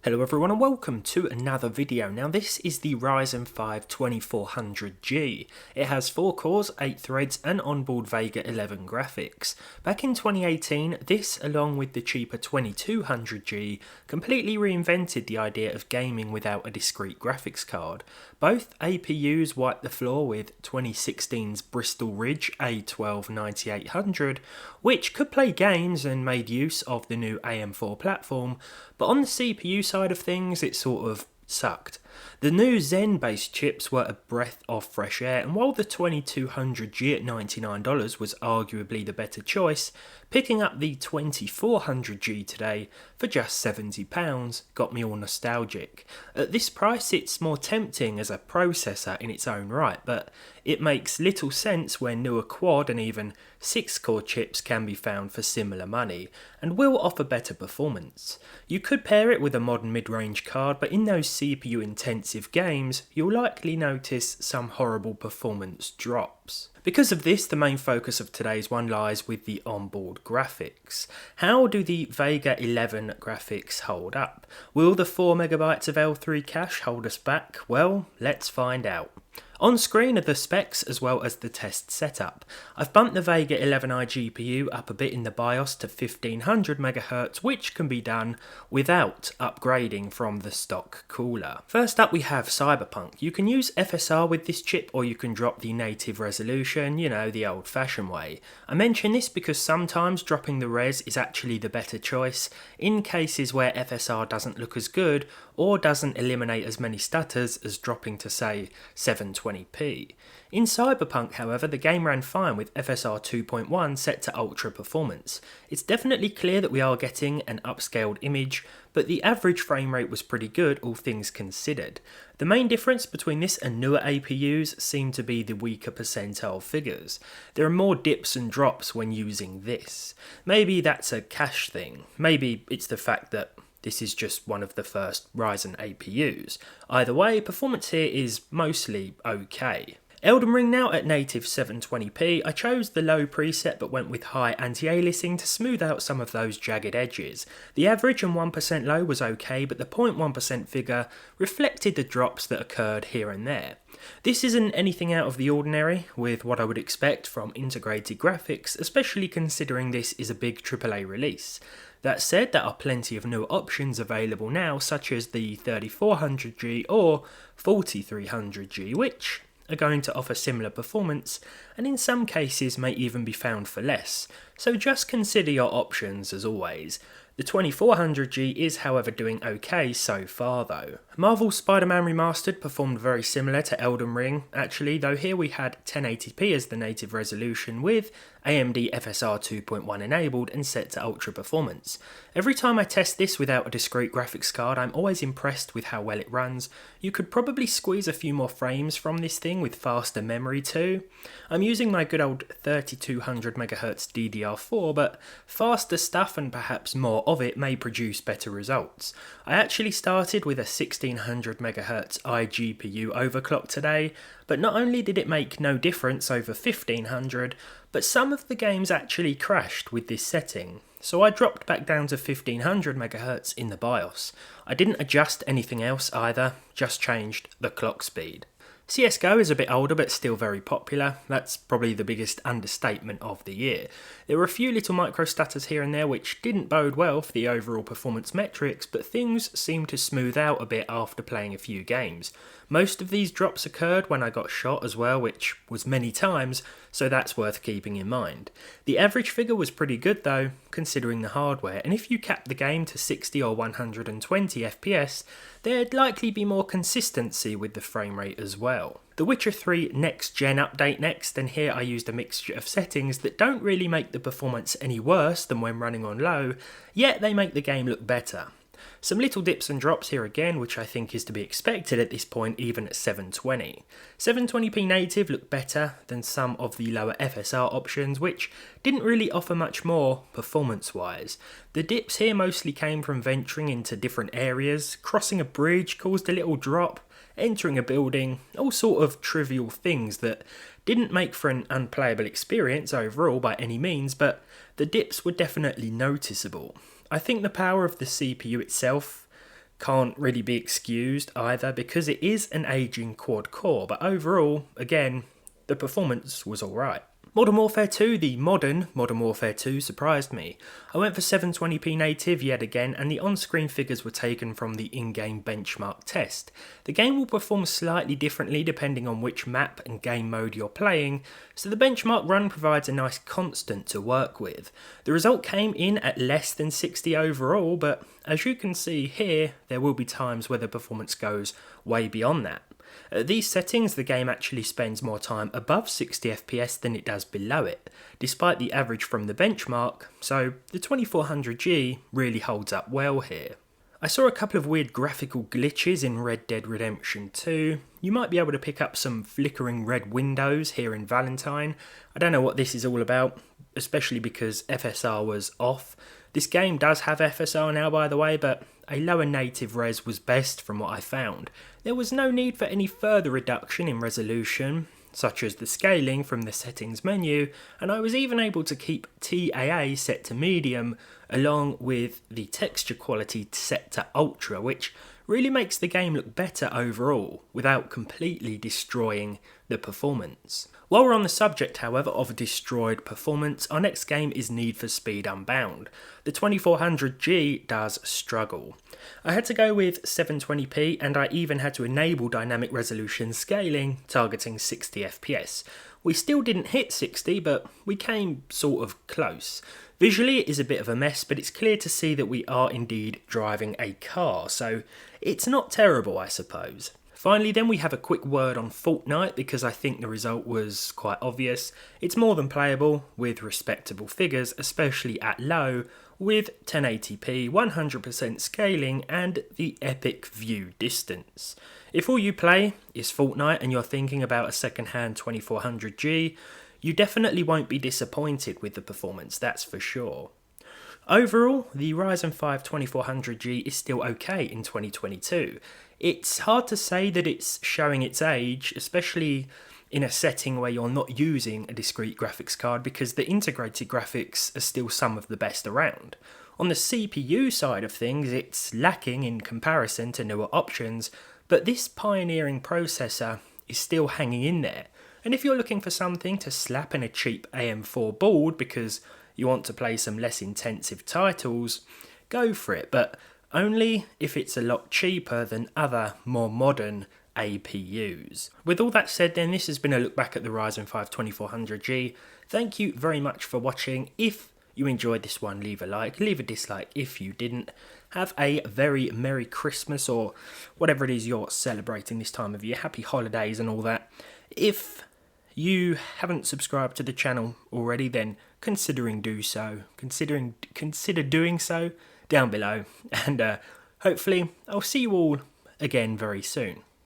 Hello everyone and welcome to another video. Now this is the Ryzen 5 2400G. It has 4 cores, 8 threads and onboard Vega 11 graphics. Back in 2018, this along with the cheaper 2200G completely reinvented the idea of gaming without a discrete graphics card. Both APUs wiped the floor with 2016's Bristol Ridge A12-9800, which could play games and made use of the new AM4 platform, but on the CPU side of things it sort of sucked. The new Zen based chips were a breath of fresh air, and while the 2200G at $99 was arguably the better choice, picking up the 2400G today for just £70 got me all nostalgic. At this price it's more tempting as a processor in its own right, but it makes little sense when newer quad and even 6-core chips can be found for similar money, and will offer better performance. You could pair it with a modern mid-range card, but in those CPU intensive games, you'll likely notice some horrible performance drops. Because of this, the main focus of today's one lies with the onboard graphics. How do the Vega 11 graphics hold up? Will the 4MB of L3 cache hold us back? Well, let's find out. On screen are the specs as well as the test setup. I've bumped the Vega 11i GPU up a bit in the BIOS to 1500MHz, which can be done without upgrading from the stock cooler. First up we have Cyberpunk. You can use FSR with this chip or you can drop the native resolution, you know, the old fashioned way. I mention this because sometimes dropping the res is actually the better choice in cases where FSR doesn't look as good or doesn't eliminate as many stutters as dropping to say 720p. In Cyberpunk, however, the game ran fine with FSR 2.1 set to ultra performance. It's definitely clear that we are getting an upscaled image, but the average frame rate was pretty good, all things considered. The main difference between this and newer APUs seem to be the weaker percentile figures. There are more dips and drops when using this. Maybe that's a cache thing. Maybe it's the fact that this is just one of the first Ryzen APUs. Either way, performance here is mostly okay. Elden Ring now at native 720p, I chose the low preset but went with high anti-aliasing to smooth out some of those jagged edges. The average and 1% low was okay, but the 0.1% figure reflected the drops that occurred here and there. This isn't anything out of the ordinary with what I would expect from integrated graphics, especially considering this is a big AAA release. That said, there are plenty of newer options available now, such as the 3400G or 4300G, which are going to offer similar performance and in some cases may even be found for less, so just consider your options as always. The 2400G is however doing okay so far though. Marvel's Spider-Man Remastered performed very similar to Elden Ring actually, though here we had 1080p as the native resolution with AMD FSR 2.1 enabled and set to ultra performance. Every time I test this without a discrete graphics card, I'm always impressed with how well it runs. You could probably squeeze a few more frames from this thing with faster memory too. I'm using my good old 3200MHz DDR4, but faster stuff and perhaps more of it may produce better results. I actually started with a 1600MHz iGPU overclock today, but not only did it make no difference over 1500, but some of the games actually crashed with this setting. So I dropped back down to 1500MHz in the BIOS. I didn't adjust anything else either, just changed the clock speed. CSGO is a bit older but still very popular. That's probably the biggest understatement of the year. There were a few little micro stutters here and there which didn't bode well for the overall performance metrics, but things seemed to smooth out a bit after playing a few games. Most of these drops occurred when I got shot as well, which was many times, so that's worth keeping in mind. The average figure was pretty good though, considering the hardware, and if you cap the game to 60 or 120 FPS, there'd likely be more consistency with the frame rate as well. The Witcher 3 Next Gen update next, and here I used a mixture of settings that don't really make the performance any worse than when running on low, yet they make the game look better. Some little dips and drops here again, which I think is to be expected at this point even at 720. 720p native looked better than some of the lower FSR options, which didn't really offer much more performance wise. The dips here mostly came from venturing into different areas, crossing a bridge caused a little drop, entering a building, all sort of trivial things that didn't make for an unplayable experience overall by any means, but the dips were definitely noticeable. I think the power of the CPU itself can't really be excused either because it is an aging quad core, but overall, again, the performance was alright. Modern Warfare 2, the Modern Warfare 2 surprised me. I went for 720p native yet again, and the on-screen figures were taken from the in-game benchmark test. The game will perform slightly differently depending on which map and game mode you're playing, so the benchmark run provides a nice constant to work with. The result came in at less than 60 overall, but as you can see here, there will be times where the performance goes way beyond that. At these settings, the game actually spends more time above 60 FPS than it does below it, despite the average from the benchmark, so the 2400G really holds up well here. I saw a couple of weird graphical glitches in Red Dead Redemption 2. You might be able to pick up some flickering red windows here in Valentine. I don't know what this is all about, especially because FSR was off. This game does have FSR now, by the way, but a lower native res was best from what I found. There was no need for any further reduction in resolution, such as the scaling from the settings menu, and I was even able to keep TAA set to medium, along with the texture quality set to ultra, which really makes the game look better overall, without completely destroying the performance. While we're on the subject, however, of destroyed performance, our next game is Need for Speed Unbound. The 2400G does struggle. I had to go with 720p, and I even had to enable dynamic resolution scaling, targeting 60 FPS. We still didn't hit 60, but we came sort of close. Visually it is a bit of a mess, but it's clear to see that we are indeed driving a car, so it's not terrible, I suppose. Finally then, we have a quick word on Fortnite because I think the result was quite obvious. It's more than playable with respectable figures, especially at low, with 1080p, 100% scaling and the epic view distance. If all you play is Fortnite and you're thinking about a second-hand 2400G, you definitely won't be disappointed with the performance, that's for sure. Overall, the Ryzen 5 2400G is still okay in 2022. It's hard to say that it's showing its age, especially in a setting where you're not using a discrete graphics card because the integrated graphics are still some of the best around. On the CPU side of things, it's lacking in comparison to newer options, but this pioneering processor is still hanging in there. And if you're looking for something to slap in a cheap AM4 board because you want to play some less intensive titles, go for it, but only if it's a lot cheaper than other, more modern APUs. With all that said then, this has been a look back at the Ryzen 5 2400G. Thank you very much for watching. If you enjoyed this one, leave a like, leave a dislike if you didn't. Have a very Merry Christmas or whatever it is you're celebrating this time of year. Happy holidays and all that. If you haven't subscribed to the channel already, then consider doing so down below, and hopefully I'll see you all again very soon.